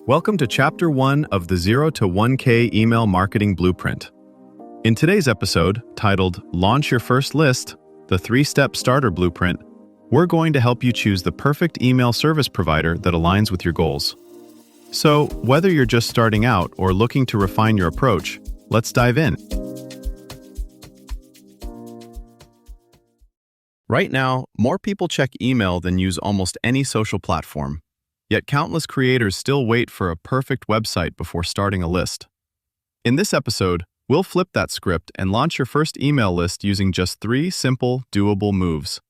Welcome to Chapter 1 of the 0 to 1K Email Marketing Blueprint. In today's episode, titled Launch Your First List, the 3-Step Starter Blueprint, we're going to help you choose the perfect email service provider that aligns with your goals. So, whether you're just starting out or looking to refine your approach, let's dive in. Right now, more people check email than use almost any social platform. Yet countless creators still wait for a perfect website before starting a list. In this episode, we'll flip that script and launch your first email list using just 3 simple, doable moves.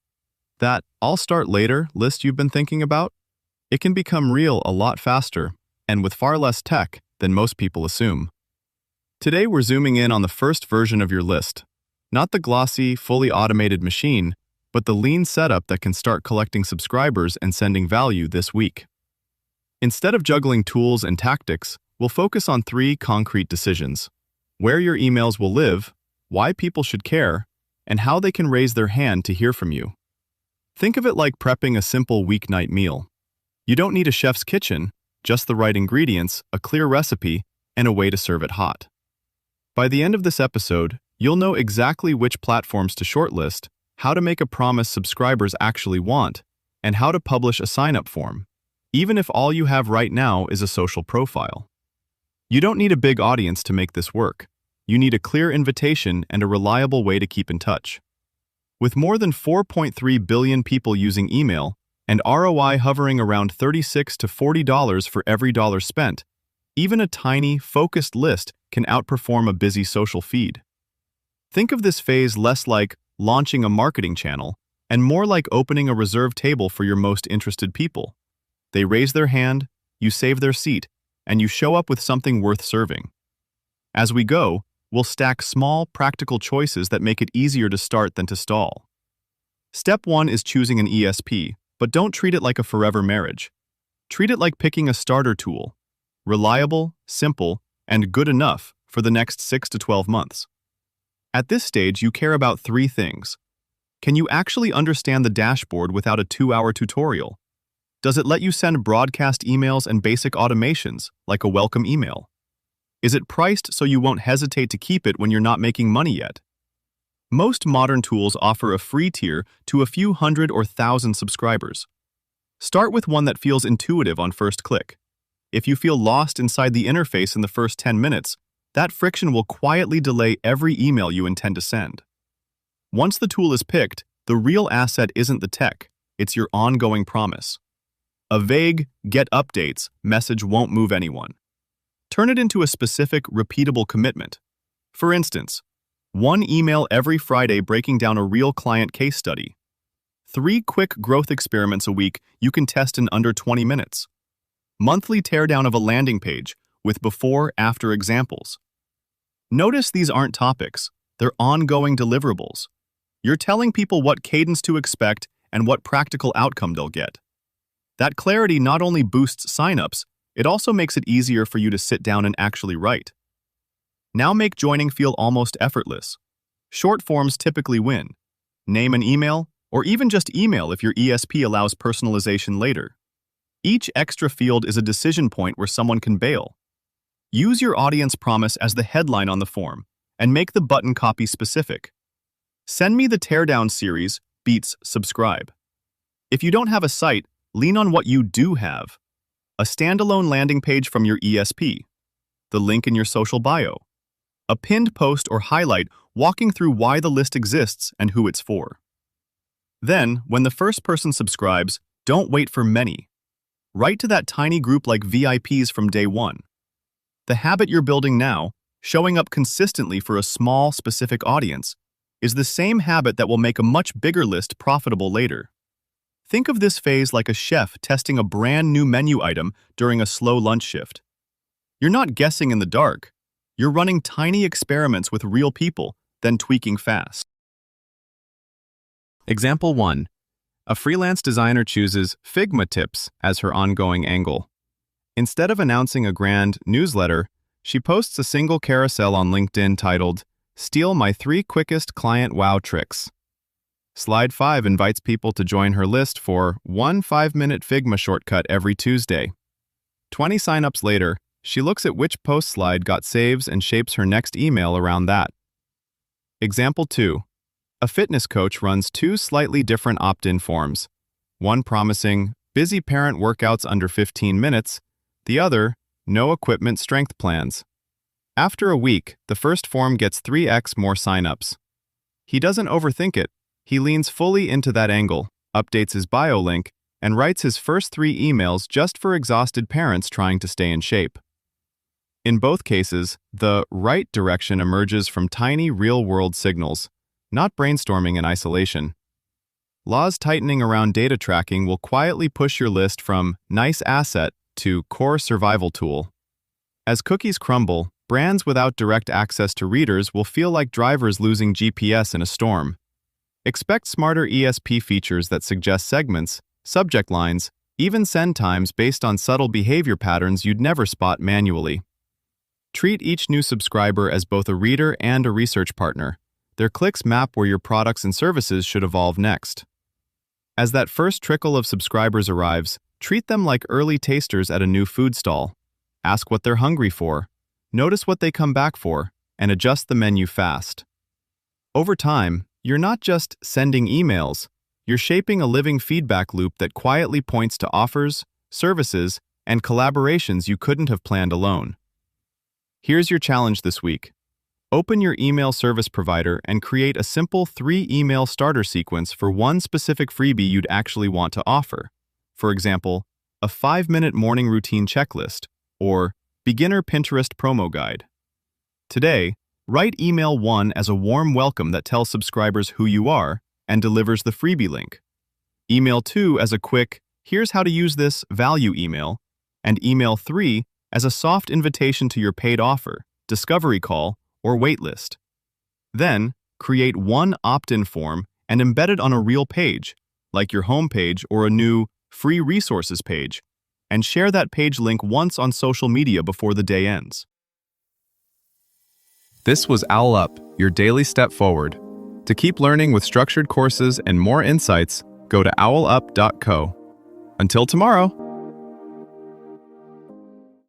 That "I'll start later" list you've been thinking about? It can become real a lot faster, and with far less tech than most people assume. Today we're zooming in on the first version of your list. Not the glossy, fully automated machine, but the lean setup that can start collecting subscribers and sending value this week. Instead of juggling tools and tactics, we'll focus on 3 concrete decisions: where your emails will live, why people should care, and how they can raise their hand to hear from you. Think of it like prepping a simple weeknight meal. You don't need a chef's kitchen, just the right ingredients, a clear recipe, and a way to serve it hot. By the end of this episode, you'll know exactly which platforms to shortlist, how to make a promise subscribers actually want, and how to publish a sign-up form, even if all you have right now is a social profile. You don't need a big audience to make this work. You need a clear invitation and a reliable way to keep in touch. With more than 4.3 billion people using email and ROI hovering around $36 to $40 for every dollar spent, even a tiny, focused list can outperform a busy social feed. Think of this phase less like launching a marketing channel and more like opening a reserved table for your most interested people. They raise their hand, you save their seat, and you show up with something worth serving. As we go, we'll stack small, practical choices that make it easier to start than to stall. Step 1 is choosing an ESP, but don't treat it like a forever marriage. Treat it like picking a starter tool: reliable, simple, and good enough for the next 6 to 12 months. At this stage, you care about 3 things. Can you actually understand the dashboard without a 2-hour tutorial? Does it let you send broadcast emails and basic automations, like a welcome email? Is it priced so you won't hesitate to keep it when you're not making money yet? Most modern tools offer a free tier to a few hundred or thousand subscribers. Start with one that feels intuitive on first click. If you feel lost inside the interface in the first 10 minutes, that friction will quietly delay every email you intend to send. Once the tool is picked, the real asset isn't the tech, it's your ongoing promise. A vague "get updates" message won't move anyone. Turn it into a specific, repeatable commitment. For instance, 1 email every Friday breaking down a real client case study. 3 quick growth experiments a week you can test in under 20 minutes. Monthly teardown of a landing page with before-after examples. Notice these aren't topics, they're ongoing deliverables. You're telling people what cadence to expect and what practical outcome they'll get. That clarity not only boosts signups, it also makes it easier for you to sit down and actually write. Now make joining feel almost effortless. Short forms typically win. Name an email, or even just email if your ESP allows personalization later. Each extra field is a decision point where someone can bail. Use your audience promise as the headline on the form, and make the button copy specific. Send me the teardown series beats subscribe. If you don't have a site, lean on what you do have. A standalone landing page from your ESP, the link in your social bio, a pinned post or highlight walking through why the list exists and who it's for. Then, when the first person subscribes, don't wait for many. Write to that tiny group like VIPs from day 1. The habit you're building now, showing up consistently for a small, specific audience, is the same habit that will make a much bigger list profitable later. Think of this phase like a chef testing a brand new menu item during a slow lunch shift. You're not guessing in the dark. You're running tiny experiments with real people, then tweaking fast. Example 1. A freelance designer chooses Figma tips as her ongoing angle. Instead of announcing a grand newsletter, she posts a single carousel on LinkedIn titled, "Steal my 3 quickest client wow tricks." Slide 5 invites people to join her list for one 5-minute Figma shortcut every Tuesday. 20 signups later, she looks at which post slide got saves and shapes her next email around that. Example 2. A fitness coach runs 2 slightly different opt-in forms. One promising, busy parent workouts under 15 minutes, the other, no equipment strength plans. After a week, the first form gets 3x more signups. He doesn't overthink it. He leans fully into that angle, updates his bio link, and writes his first 3 emails just for exhausted parents trying to stay in shape. In both cases, the right direction emerges from tiny real-world signals, not brainstorming in isolation. Laws tightening around data tracking will quietly push your list from nice asset to core survival tool. As cookies crumble, brands without direct access to readers will feel like drivers losing GPS in a storm. Expect smarter ESP features that suggest segments, subject lines, even send times based on subtle behavior patterns you'd never spot manually. Treat each new subscriber as both a reader and a research partner. Their clicks map where your products and services should evolve next. As that first trickle of subscribers arrives, treat them like early tasters at a new food stall. Ask what they're hungry for, notice what they come back for, and adjust the menu fast. Over time, you're not just sending emails, you're shaping a living feedback loop that quietly points to offers, services, and collaborations you couldn't have planned alone. Here's your challenge this week. Open your email service provider and create a simple 3-email starter sequence for one specific freebie you'd actually want to offer. For example, a 5-minute morning routine checklist or beginner Pinterest promo guide. Today, write email 1 as a warm welcome that tells subscribers who you are and delivers the freebie link. Email 2 as a quick, here's how to use this value email, and email 3 as a soft invitation to your paid offer, discovery call, or waitlist. Then, create one opt-in form and embed it on a real page, like your home page or a new free resources page, and share that page link once on social media before the day ends. This was Owl Up, your daily step forward. To keep learning with structured courses and more insights, go to owlup.co. Until tomorrow!